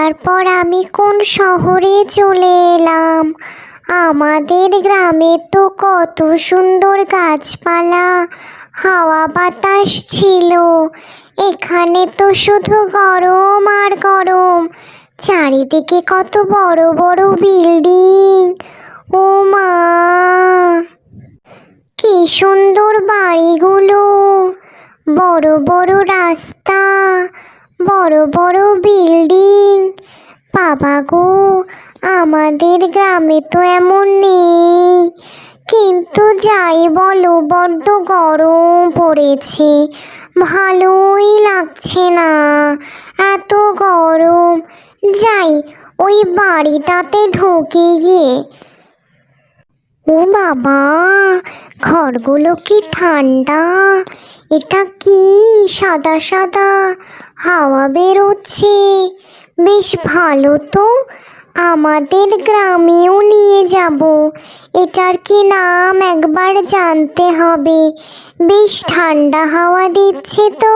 তারপর আমি কোন শহরে চলে এলাম। আমাদের গ্রামে তো কত সুন্দর গাছপালা, হাওয়া বাতাস ছিল। এখানে তো শুধু গরম আর গরম, চারিদিকে কত বড় বড় বিল্ডিং। ও মা, কি সুন্দর বাড়িগুলো, বড় বড় রাস্তা, বড় বড় বিল্ডিং। বাবা গো, আমাদের গ্রামে তো এমন নেই। কিন্তু যাই বলো, বড্ড গরম পড়েছে, ভালোই লাগছে না, এত গরম। যাই, ওই বাড়িটাতে ঢুকে গিয়ে। ও বাবা, ঘরগুলো কি ঠান্ডা! এটা কি সাদা সাদা হাওয়া বেরোচ্ছে, বেশ ভালো তো। আমাদের গ্রামেও নিয়ে যাব। এটার কি নাম একবার জানতে হবে। বেশ ঠান্ডা হাওয়া দিচ্ছে তো।